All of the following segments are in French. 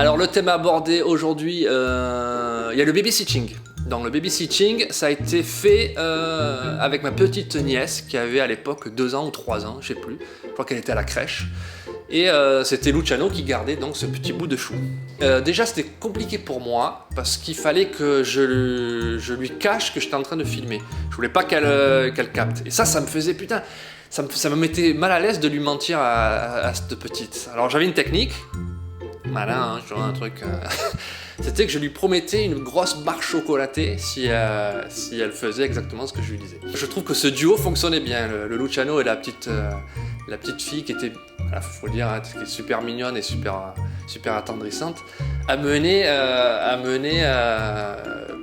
Alors le thème abordé aujourd'hui, il y a le babysitting. Dans le babysitting, ça a été fait avec ma petite nièce qui avait à l'époque 2 ans ou 3 ans, je sais plus. Je crois qu'elle était à la crèche. Et c'était Luciano qui gardait donc ce petit bout de chou. Déjà c'était compliqué pour moi parce qu'il fallait que je lui cache que j'étais en train de filmer. Je voulais pas qu'elle capte. Et ça me faisait putain, ça me mettait mal à l'aise de lui mentir à cette petite. Alors j'avais une technique, malin, hein, je vois un truc. C'était que je lui promettais une grosse barre chocolatée si elle faisait exactement ce que je lui disais. Je trouve que ce duo fonctionnait bien, le Luciano et la petite fille qui était, faut le dire, hein, qui est super mignonne et super attendrissante, a mené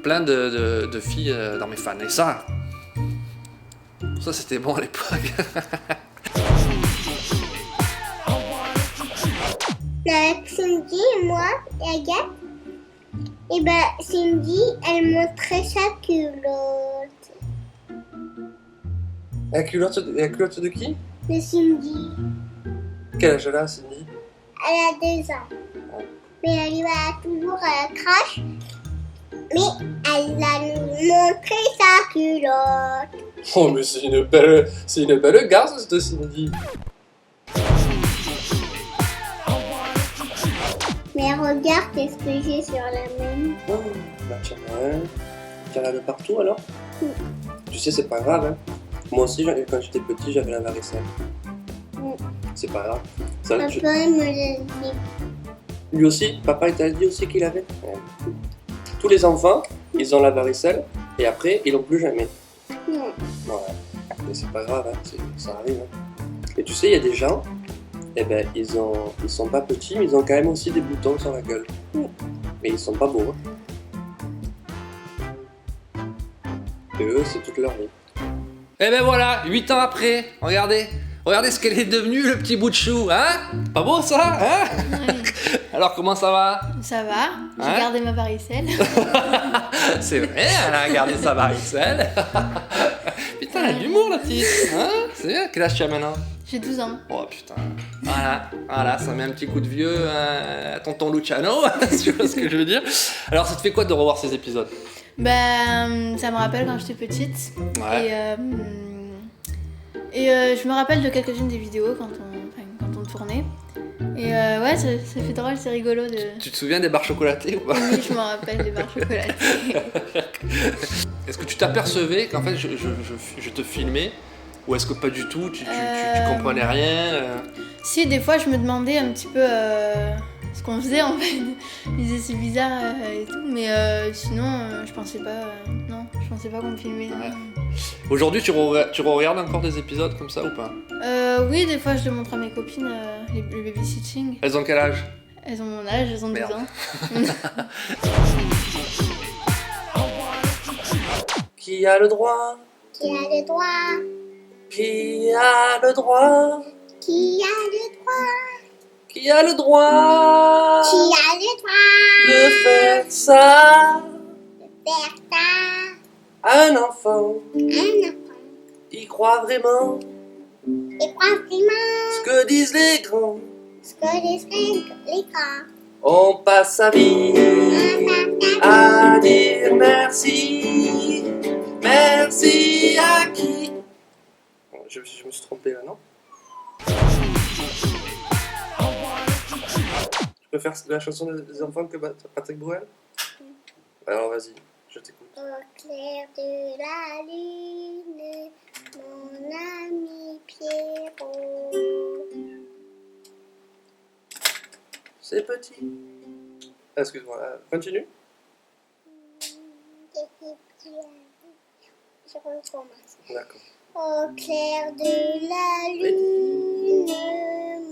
plein de filles dans mes fans. Et ça c'était bon à l'époque. Avec Cindy, moi et Agathe, et ben Cindy, elle montrait sa culotte. La culotte de qui? De Cindy. Quel âge elle a, Cindy? Elle a 2 ans. Mais elle va toujours à la crèche. Mais elle a nous montré sa culotte. Oh, mais c'est une belle garce, cette Cindy. Mais regarde, qu'est-ce que j'ai sur la main. Oh, bah tiens, t'en as de partout alors? Tu sais, c'est pas grave, hein. Moi aussi, quand j'étais petit, j'avais la varicelle. C'est pas grave. Ça, Papa il me l'a dit. Lui aussi? Papa, il t'a dit aussi qu'il avait? Ouais. Tous les enfants, ils ont la varicelle, et après, ils l'ont plus jamais. Non. Ouais. Mais c'est pas grave, hein. Ça arrive. Hein. Et tu sais, il y a des gens, eh ben, ils sont pas petits, mais ils ont quand même aussi des boutons sur la gueule. Mais ils sont pas beaux. Hein. Et eux, c'est toute leur vie. Et ben voilà, 8 ans après, regardez ce qu'elle est devenue, le petit bout de chou, hein? Pas beau ça, hein? Ouais. Alors comment ça va? Ça va, j'ai Hein? gardé ma varicelle. C'est vrai, elle a gardé sa varicelle. Putain, elle a de l'humour la petite, hein? C'est bien, quel âge tu as maintenant? J'ai 12 ans. Oh putain, voilà, ça met un petit coup de vieux à tonton Luciano, tu vois ce que je veux dire? Alors ça te fait quoi de revoir ces épisodes? Ben, ça me rappelle quand j'étais petite. Ouais. Et je me rappelle de quelques-unes des vidéos quand on tournait. Et ouais, ça fait drôle, c'est rigolo de... Tu te souviens des barres chocolatées ou pas? Oui, je me rappelle des barres chocolatées. Est-ce que tu t'apercevais qu'en fait je te filmais? Ou est-ce que pas du tout, tu comprenais rien Si, des fois, je me demandais un petit peu ce qu'on faisait en fait. Je me disais c'est bizarre et tout, mais sinon, je pensais pas qu'on me filmait. Ouais. Aujourd'hui, tu regardes encore des épisodes comme ça ou pas? Oui, des fois, je le montre à mes copines, le babysitting. Elles ont quel âge? Elles ont mon âge, elles ont 12 Merde. ans. Qui a le droit? Qui a le droit? Qui a le droit? Qui a le droit? Qui a le droit? Qui a le droit? De faire ça Faire ça? à un enfant? Un enfant. Il croit vraiment Et quoi vraiment? ce que disent les grands. Ce que les grands. On passe sa vie à dire merci. Merci à qui? Je me suis trompé là, non? Je peux faire la chanson des enfants que Patrick Bruel? Alors vas-y, je t'écoute. Au clair de la lune, mon ami Pierrot. C'est petit. Ah, excuse-moi, continue. Je recommence. D'accord. Au clair de la lune,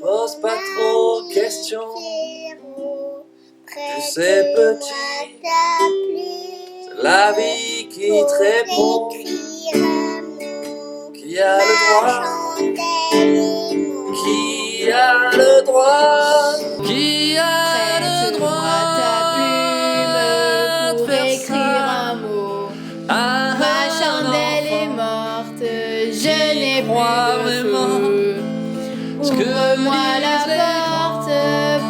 Pose mon pas trop ami questions. Pierrot, Tu sais, prête-moi petit, ta plume. C'est la vie qui te répond. Écrire un mot. Qui a le droit? Ma chandelle est mon Qui a le droit? Qui a le Prête-moi ta plume pour écrire un mot. Ma chandelle est morte, je n'ai croit plus de vraiment feu. ce que Ouvre-moi disent les la porte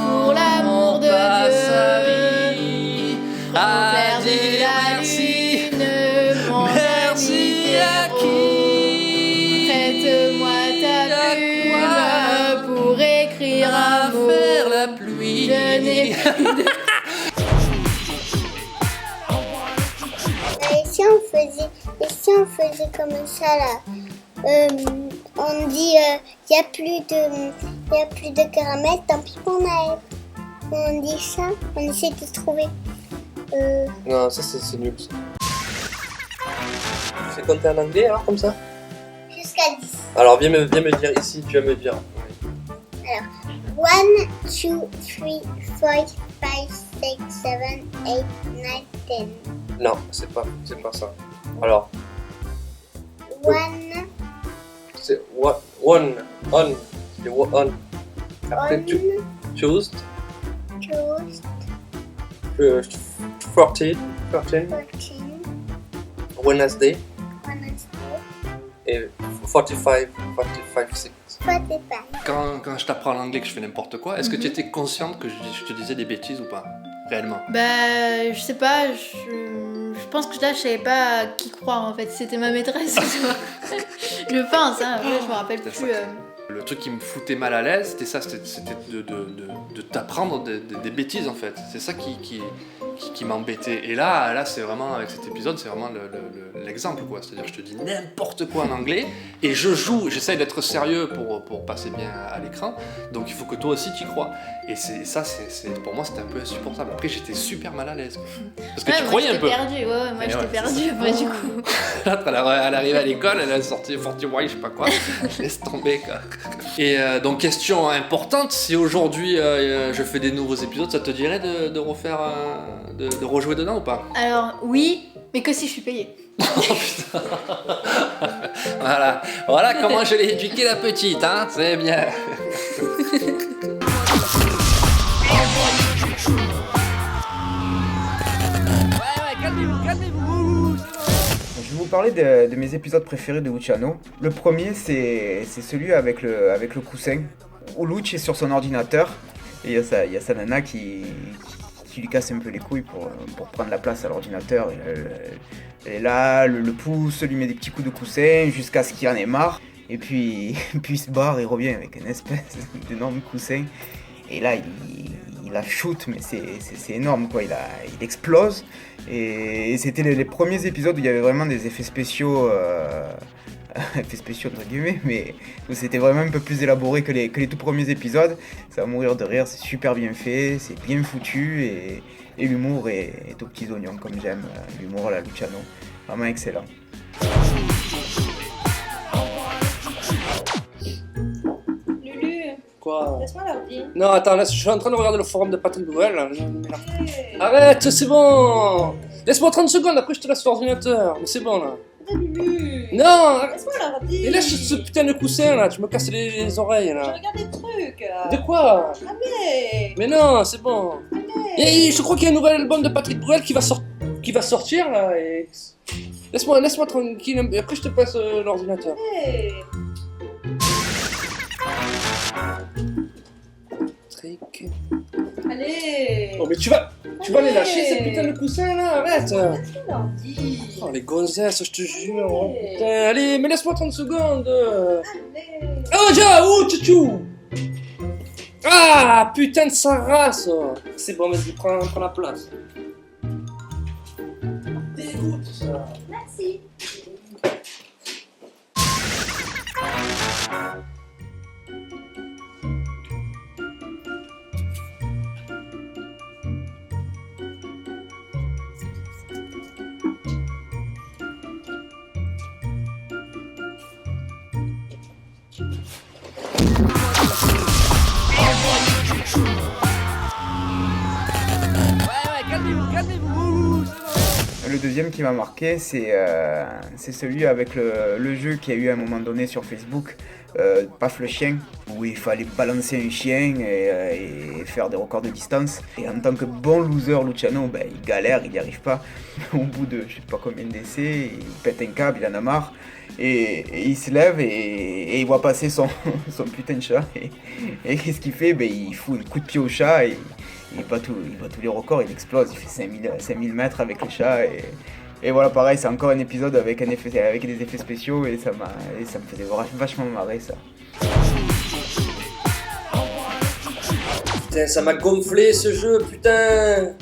pour l'amour de Dieu. Et si on faisait comme ça là, on dit il y a plus de caramel, tant pis pour Naël. On dit ça, on essaie de trouver. Non, ça c'est nul. Ça. Tu fais compter en anglais alors comme ça? Jusqu'à 10. Alors viens me dire ici, tu vas me dire. Alors, 1, 2, 3, 4, 5, 6, 7, 8, 9, 10. Non, c'est pas ça. Alors, 1, c'est one, on, c'est on. Après, choose, 14, 14, Wednesday, Wednesday, et 45, 6. 45. Quand je t'apprends l'anglais que je fais n'importe quoi, est-ce que tu étais consciente que je te disais des bêtises ou pas? Réellement? Bah, je sais pas, je pense que là, je savais pas à qui croire en fait. C'était ma maîtresse. Je pense, hein, après, je me rappelle C'est plus. ça. Le truc qui me foutait mal à l'aise, c'était ça, c'était de t'apprendre des bêtises en fait. C'est ça qui m'embêtait. Et là, c'est vraiment, avec cet épisode, c'est vraiment l'exemple quoi. C'est-à-dire, je te dis n'importe quoi en anglais et j'essaye d'être sérieux pour passer bien à l'écran. Donc il faut que toi aussi tu y crois. Et pour moi, c'était un peu insupportable. Après, j'étais super mal à l'aise. Quoi. Parce que tu croyais un peu. Perdu, moi j'étais perdu après du coup. L'autre, elle arrivait à l'école, elle a sorti Forty-White, je sais pas quoi. Laisse tomber quoi. Et donc question importante, si aujourd'hui je fais des nouveaux épisodes, ça te dirait de refaire, de rejouer dedans ou pas? Alors oui, mais que si je suis payée. Oh putain. Voilà comment je l'ai éduquée la petite, hein, c'est bien. Je vais vous parler de mes épisodes préférés de Luciano. Le premier, c'est celui avec le coussin, où Luch est sur son ordinateur, et il y a sa nana qui lui casse un peu les couilles pour prendre la place à l'ordinateur. Elle est là, le pousse, lui met des petits coups de coussin, jusqu'à ce qu'il en ait marre, et puis il se barre et revient avec une espèce d'énorme coussin. Et là, il la shoot, mais c'est énorme, quoi. Il explose. Et c'était les premiers épisodes où il y avait vraiment des effets spéciaux, effets spéciaux entre guillemets, mais où c'était vraiment un peu plus élaboré que les tout premiers épisodes. Ça va mourir de rire, c'est super bien fait, c'est bien foutu, et l'humour est aux petits oignons, comme j'aime l'humour à la Luciano. Vraiment excellent. Quoi? Laisse-moi l'ordi. Non, attends, je suis en train de regarder le forum de Patrick Bruel. Là. Arrête, c'est bon. Laisse-moi 30 secondes, après je te laisse l'ordinateur. Mais c'est bon là. Lulu. Non. Laisse-moi l'ordi. Et lâche ce putain de coussin là, tu me casses les oreilles Je là. regarde des trucs. De quoi? Allez. Mais non, c'est bon. Allez. Et je crois qu'il y a un nouvel album de Patrick Bruel qui va sortir là. Et... Laisse-moi tranquille, et après je te passe l'ordinateur. Allez. Patrick. Allez. Oh mais tu vas les lâcher ces putains de coussins là, arrête. Laisse-moi l'ordi. Oh les gonzesses, je te jure. Oh, Allez. putain, allez, mais laisse-moi 30 secondes. Allez. Oh déjà, oh tchou. Ah putain de sa race. C'est bon, vas-y, prends la place. Dégoûte ça. Merci. Le deuxième qui m'a marqué, c'est celui avec le jeu qu'il y a eu à un moment donné sur Facebook, Paf le chien, où il fallait balancer un chien et faire des records de distance. Et en tant que bon loser, Luciano, il galère, il n'y arrive pas. Au bout de je sais pas combien d'essais, il pète un câble, il en a marre. Et il se lève et il voit passer son putain de chat. Et qu'est-ce qu'il fait? Il fout un coup de pied au chat et il bat tous les records, il explose, il fait 5000 mètres avec le chat. Et voilà, pareil, c'est encore un épisode avec des effets spéciaux et ça me faisait vachement marrer ça. Putain, ça m'a gonflé ce jeu, putain.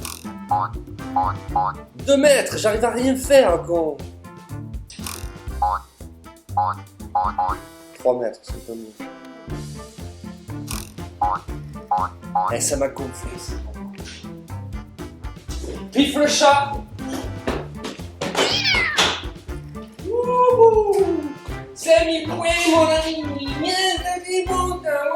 2 mètres, j'arrive à rien faire, con. 3 mètres, c'est pas mieux. Eh, ça m'a gonflé, ça. Pif le chat. Wouhou. C'est mi point, mon ami. Viens, t'es bon, t'as